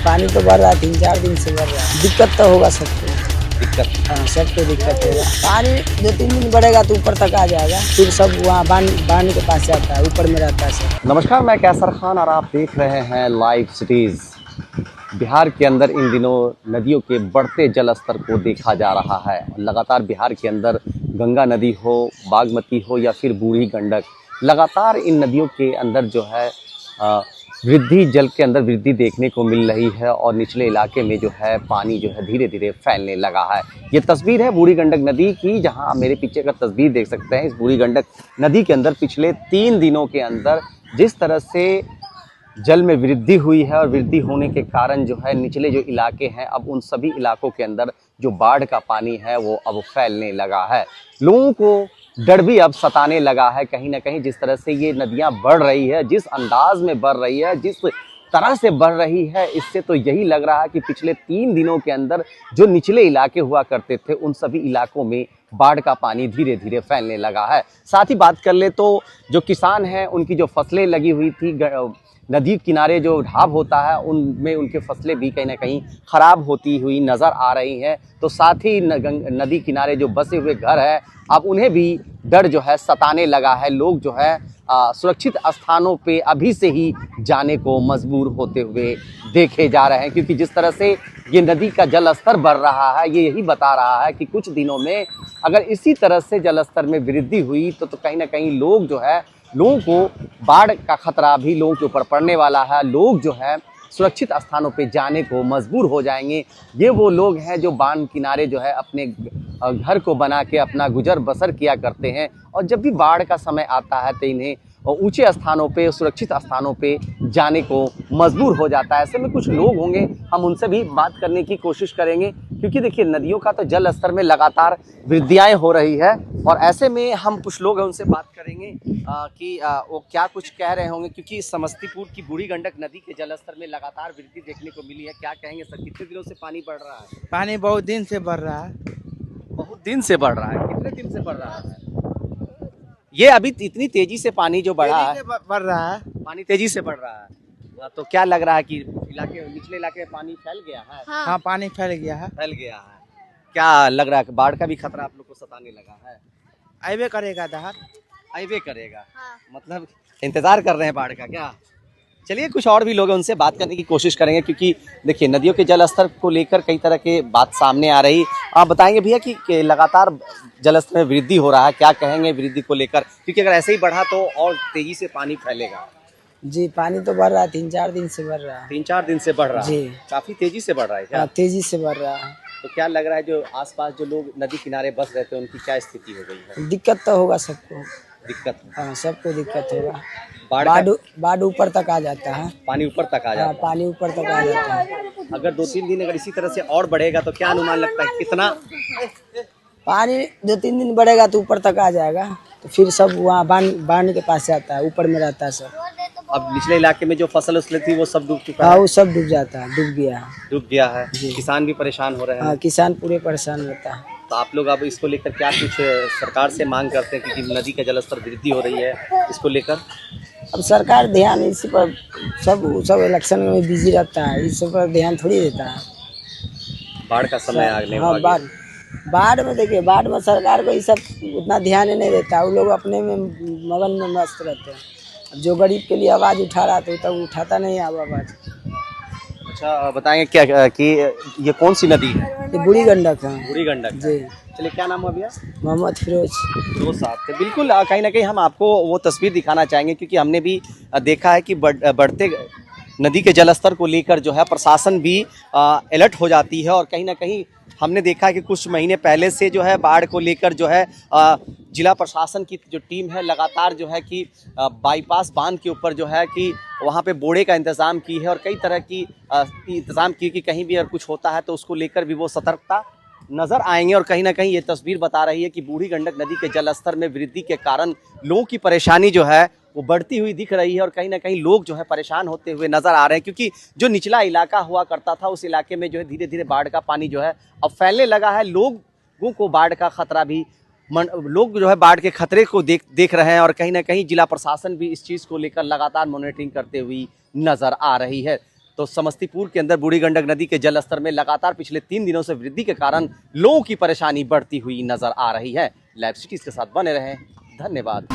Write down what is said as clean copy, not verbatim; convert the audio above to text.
पानी तो बढ़ रहा है, 3-4 दिन से बढ़ रहा है। दिक्कत तो होगा सबको, दिक्कत। हाँ सबको दिक्कत होगा। पानी 2-3 दिन बढ़ेगा तो ऊपर तक आ जाएगा, फिर सब वहाँ बांध के पास जाता है, ऊपर में रहता है सब। नमस्कार, मैं कैसर खान और आप देख रहे हैं लाइव सिटीज़। बिहार के अंदर इन दिनों नदियों के बढ़ते जल स्तर को देखा जा रहा है। लगातार बिहार के अंदर गंगा नदी हो, बागमती हो या फिर बूढ़ी गंडक, लगातार इन नदियों के अंदर जो है वृद्धि, जल के अंदर वृद्धि देखने को मिल रही है और निचले इलाके में जो है पानी जो है धीरे धीरे फैलने लगा है। ये तस्वीर है बूढ़ी गंडक नदी की, जहां आप मेरे पीछे का तस्वीर देख सकते हैं। इस बूढ़ी गंडक नदी के अंदर पिछले 3 दिनों के अंदर जिस तरह से जल में वृद्धि हुई है और वृद्धि होने के कारण जो है निचले जो इलाके हैं, अब उन सभी इलाकों के अंदर जो बाढ़ का पानी है वो अब फैलने लगा है। लोगों को डर भी अब सताने लगा है कहीं ना कहीं। जिस तरह से ये नदियां बढ़ रही है, जिस अंदाज में बढ़ रही है, जिस तरह से बढ़ रही है, इससे तो यही लग रहा है कि पिछले 3 दिनों के अंदर जो निचले इलाके हुआ करते थे उन सभी इलाकों में बाढ़ का पानी धीरे धीरे फैलने लगा है। साथ ही बात कर ले तो जो किसान हैं उनकी जो फसलें लगी हुई थी, नदी किनारे जो ढाब होता है उनमें उनके फसलें भी कहीं ना कहीं ख़राब होती हुई नज़र आ रही हैं। तो साथ ही नदी किनारे जो बसे हुए घर हैं, अब उन्हें भी डर जो है सताने लगा है। लोग जो है सुरक्षित स्थानों पे अभी से ही जाने को मजबूर होते हुए देखे जा रहे हैं, क्योंकि जिस तरह से ये नदी का जल स्तर बढ़ रहा है ये यही बता रहा है कि कुछ दिनों में अगर इसी तरह से जल स्तर में वृद्धि हुई तो कहीं ना कहीं लोग जो है, लोगों को बाढ़ का खतरा भी लोगों के ऊपर पड़ने वाला है। लोग जो है सुरक्षित स्थानों पे जाने को मजबूर हो जाएंगे। ये वो लोग हैं जो बांध किनारे जो है अपने घर को बना के अपना गुजर बसर किया करते हैं, और जब भी बाढ़ का समय आता है तो इन्हें ऊंचे स्थानों पे, सुरक्षित स्थानों पे जाने को मजबूर हो जाता है। ऐसे में कुछ लोग होंगे, हम उनसे भी बात करने की कोशिश करेंगे, क्योंकि देखिए नदियों का तो जल स्तर में लगातार वृद्धियाँ हो रही है। और ऐसे में हम कुछ लोग हैं उनसे बात करेंगे कि वो क्या कुछ कह रहे होंगे, क्योंकि समस्तीपुर की बूढ़ी गंडक नदी के जल स्तर में लगातार वृद्धि देखने को मिली है। क्या कहेंगे सर, कितने दिनों से पानी बढ़ रहा है? पानी बहुत दिन से बढ़ रहा है। बहुत दिन से बढ़ रहा है? कितने दिन से बढ़ रहा है ये? अभी इतनी तेजी से पानी जो बढ़ा है, बढ़ रहा है, पानी तेजी से बढ़ रहा है, तो क्या लग रहा है कि निचले इलाके में पानी फैल गया है? हाँ पानी फैल गया है। फैल गया है। क्या लग रहा है कि बाढ़ का भी खतरा आप लोग को सताने लगा है? आइबे करेगा दहार, आइबे करेगा। मतलब इंतजार कर रहे हैं बाढ़ का क्या? चलिए कुछ और भी लोग हैं, उनसे बात करने की कोशिश करेंगे, क्योंकि देखिए नदियों के जल स्तर को लेकर कई तरह के बात सामने आ रही। आप बताएंगे भैया कि लगातार जल स्तर में वृद्धि हो रहा है, क्या कहेंगे वृद्धि को लेकर? क्योंकि अगर ऐसे ही बढ़ा तो और तेजी से पानी फैलेगा। जी पानी तो बढ़ रहा है, 3-4 दिन से बढ़ रहा है। 3-4 दिन से बढ़ रहा है जी, काफी तेजी से बढ़ रहा है क्या? तेजी से बढ़ रहा है। तो क्या लग रहा है जो आसपास जो लोग नदी किनारे बस रहे थे उनकी क्या स्थिति हो गई है? दिक्कत तो होगा सबको, दिक्कत? हाँ सबको दिक्कत होगा। बाढ़ बाढ़ ऊपर तक आ जाता है, पानी ऊपर तक आ जाता हाँ पानी ऊपर तक आ जाता है। है। अगर 2-3 दिन अगर इसी तरह से और बढ़ेगा तो क्या अनुमान लगता है कितना? पानी 2-3 दिन बढ़ेगा तो ऊपर तक आ जाएगा, तो फिर सब वहाँ बांध के पास जाता है, ऊपर में रहता है सब। अब निचले इलाके में जो फसल उसले थी वो सब डूब चुका हाँ है? वो सब डूब जाता है, डूब गया है। डूब गया है। जी। किसान भी परेशान हो रहे हैं। हाँ किसान पूरे परेशान होता है। तो आप लोग अब इसको लेकर क्या कुछ सरकार से मांग करते हैं, क्योंकि नदी का जलस्तर वृद्धि हो रही है, इसको लेकर? अब सरकार ध्यान इसी पर, सब इलेक्शन में बिजी रहता है, इस पर ध्यान थोड़ी देता है। बाढ़ का समय आने हाँ बाढ़ में देखिए, बाढ़ में सरकार को ये सब उतना ध्यान नहीं देता, वो लोग अपने में मगन में मस्त रहते हैं। अब जो गरीब के लिए आवाज़ उठा रहा था तब उठाता नहीं है आवाज़। अच्छा बताएंगे क्या कि ये कौन सी नदी है? ये बूढ़ी गंडक है। बूढ़ी गंडक जी। चलिए क्या नाम है भैया? मोहम्मद फिरोज। दो साथ थे। बिल्कुल कहीं ना कहीं हम आपको वो तस्वीर दिखाना चाहेंगे, क्योंकि हमने भी देखा है कि बढ़ते नदी के जलस्तर को लेकर जो है प्रशासन भी अलर्ट हो जाती है। और कहीं ना कहीं हमने देखा है कि कुछ महीने पहले से जो है बाढ़ को लेकर जो है जिला प्रशासन की जो टीम है लगातार जो है कि बाईपास बांध के ऊपर जो है कि वहाँ पे बोड़े का इंतज़ाम की है और कई तरह की इंतज़ाम की कि कहीं भी अगर कुछ होता है तो उसको लेकर भी वो सतर्कता नज़र आएंगे। और कहीं ना कहीं ये तस्वीर बता रही है कि बूढ़ी गंडक नदी के जलस्तर में वृद्धि के कारण लोगों की परेशानी जो है वो बढ़ती हुई दिख रही है। और कहीं ना कहीं लोग जो है परेशान होते हुए नज़र आ रहे हैं, क्योंकि जो निचला इलाका हुआ करता था उस इलाके में जो है धीरे धीरे बाढ़ का पानी जो है अब फैलने लगा है। लोगों को बाढ़ का खतरा भी लोग जो है बाढ़ के खतरे को देख रहे हैं। और कहीं ना कहीं जिला प्रशासन भी इस चीज़ को लेकर लगातार मॉनिटरिंग करते हुए नज़र आ रही है। तो समस्तीपुर के अंदर बूढ़ी गंडक नदी के जलस्तर में लगातार पिछले 3 दिनों से वृद्धि के कारण लोगों की परेशानी बढ़ती हुई नजर आ रही है। लाइव सिटीज के साथ बने रहें, धन्यवाद।